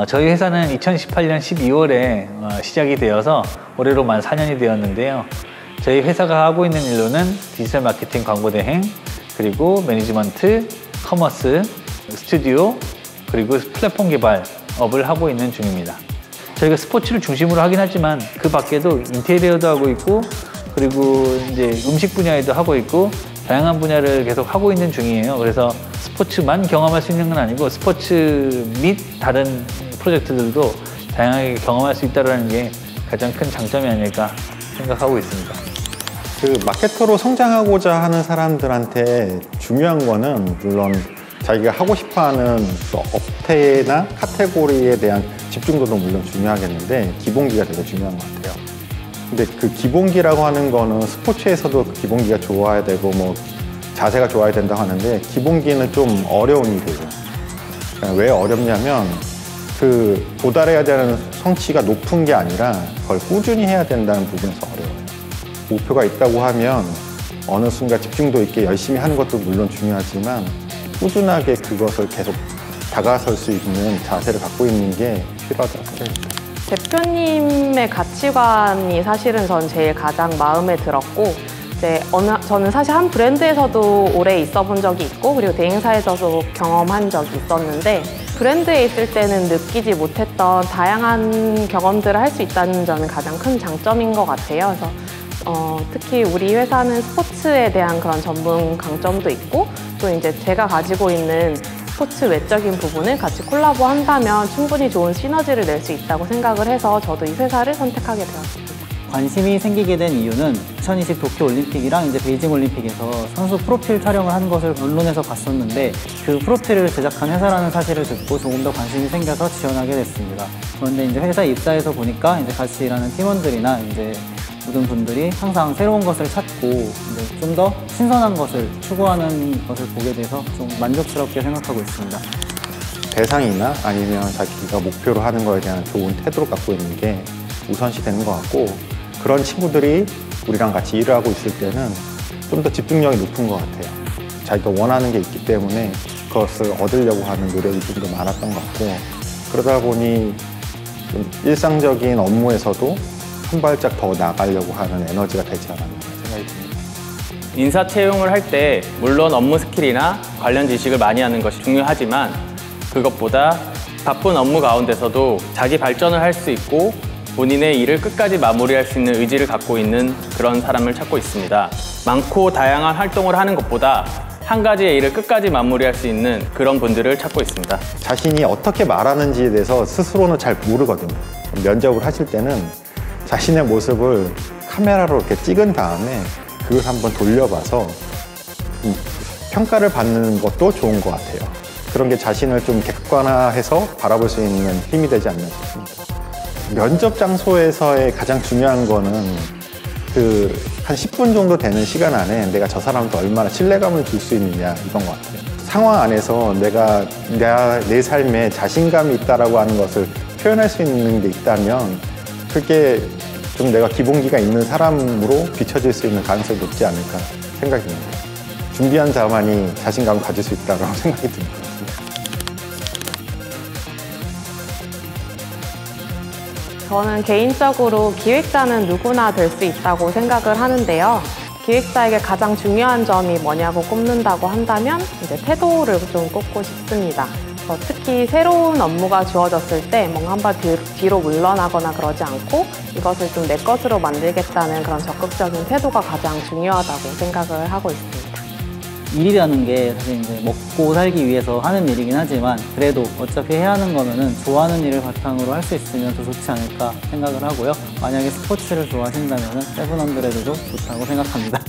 저희 회사는 2018년 12월에 시작이 되어서 올해로 만 4년이 되었는데요. 저희 회사가 하고 있는 일로는 디지털 마케팅 광고 대행, 그리고 매니지먼트, 커머스, 스튜디오, 그리고 플랫폼 개발업을 하고 있는 중입니다. 저희가 스포츠를 중심으로 하긴 하지만 그 밖에도 인테리어도 하고 있고, 그리고 이제 음식 분야에도 하고 있고, 다양한 분야를 계속 하고 있는 중이에요. 그래서 스포츠만 경험할 수 있는 건 아니고 스포츠 및 다른 프로젝트들도 다양하게 경험할 수 있다는 게 가장 큰 장점이 아닐까 생각하고 있습니다. 그 마케터로 성장하고자 하는 사람들한테 중요한 거는 물론 자기가 하고 싶어하는 또 업태나 카테고리에 대한 집중도도 물론 중요하겠는데 기본기가 되게 중요한 것 같아요. 근데 그 기본기라고 하는 거는 스포츠에서도 그 기본기가 좋아야 되고 뭐 자세가 좋아야 된다고 하는데 기본기는 좀 어려운 일이에요. 그러니까 왜 어렵냐면 그 도달해야 되는 성취가 높은 게 아니라 그걸 꾸준히 해야 된다는 부분에서 어려워요. 목표가 있다고 하면 어느 순간 집중도 있게 열심히 하는 것도 물론 중요하지만 꾸준하게 그것을 계속 다가설 수 있는 자세를 갖고 있는 게 필요하다고 생각합니다. 대표님의 가치관이 사실은 전 제일 가장 마음에 들었고, 저는 사실 한 브랜드에서도 오래 있어 본 적이 있고, 그리고 대행사에서도 경험한 적이 있었는데, 브랜드에 있을 때는 느끼지 못했던 다양한 경험들을 할 수 있다는 점이 가장 큰 장점인 것 같아요. 그래서 특히 우리 회사는 스포츠에 대한 그런 전문 강점도 있고, 또 이제 제가 가지고 있는 스포츠 외적인 부분을 같이 콜라보 한다면 충분히 좋은 시너지를 낼 수 있다고 생각을 해서 저도 이 회사를 선택하게 되었습니다. 관심이 생기게 된 이유는 2020 도쿄올림픽이랑 이제 베이징 올림픽에서 선수 프로필 촬영을 한 것을 언론에서 봤었는데 그 프로필을 제작한 회사라는 사실을 듣고 조금 더 관심이 생겨서 지원하게 됐습니다. 그런데 이제 회사에 입사해서 보니까 이제 같이 일하는 팀원들이나 이제 모든 분들이 항상 새로운 것을 찾고 좀 더 신선한 것을 추구하는 것을 보게 돼서 좀 만족스럽게 생각하고 있습니다. 대상이나 아니면 자기가 목표로 하는 거에 대한 좋은 태도를 갖고 있는 게 우선시 되는 것 같고, 그런 친구들이 우리랑 같이 일을 하고 있을 때는 좀 더 집중력이 높은 것 같아요. 자기가 원하는 게 있기 때문에 그것을 얻으려고 하는 노력이 좀 더 많았던 것 같고, 그러다 보니 좀 일상적인 업무에서도 한 발짝 더 나가려고 하는 에너지가 되지 않았나 생각이 듭니다. 인사 채용을 할 때 물론 업무 스킬이나 관련 지식을 많이 하는 것이 중요하지만 그것보다 바쁜 업무 가운데서도 자기 발전을 할 수 있고 본인의 일을 끝까지 마무리할 수 있는 의지를 갖고 있는 그런 사람을 찾고 있습니다. 많고 다양한 활동을 하는 것보다 한 가지의 일을 끝까지 마무리할 수 있는 그런 분들을 찾고 있습니다. 자신이 어떻게 말하는지에 대해서 스스로는 잘 모르거든요. 면접을 하실 때는 자신의 모습을 카메라로 이렇게 찍은 다음에 그걸 한번 돌려봐서 평가를 받는 것도 좋은 것 같아요. 그런 게 자신을 좀 객관화해서 바라볼 수 있는 힘이 되지 않나 싶습니다. 면접 장소에서의 가장 중요한 거는 한 10분 정도 되는 시간 안에 내가 저 사람한테 얼마나 신뢰감을 줄 수 있느냐, 이건 것 같아요. 상황 안에서 내가 내 삶에 자신감이 있다라고 하는 것을 표현할 수 있는 게 있다면 그게 좀 내가 기본기가 있는 사람으로 비춰질 수 있는 가능성이 높지 않을까 생각이 듭니다. 준비한 자만이 자신감을 가질 수 있다고 생각이 듭니다. 저는 개인적으로 기획자는 누구나 될 수 있다고 생각을 하는데요. 기획자에게 가장 중요한 점이 뭐냐고 꼽는다고 한다면 이제 태도를 좀 꼽고 싶습니다. 특히 새로운 업무가 주어졌을 때 뭔가 한 발 뒤로 물러나거나 그러지 않고 이것을 좀 내 것으로 만들겠다는 그런 적극적인 태도가 가장 중요하다고 생각을 하고 있습니다. 일이라는 게 사실 이제 먹고 살기 위해서 하는 일이긴 하지만 그래도 어차피 해야 하는 거면은 좋아하는 일을 바탕으로 할 수 있으면 더 좋지 않을까 생각을 하고요. 만약에 스포츠를 좋아하신다면은 세븐헌드레드도 좋다고 생각합니다.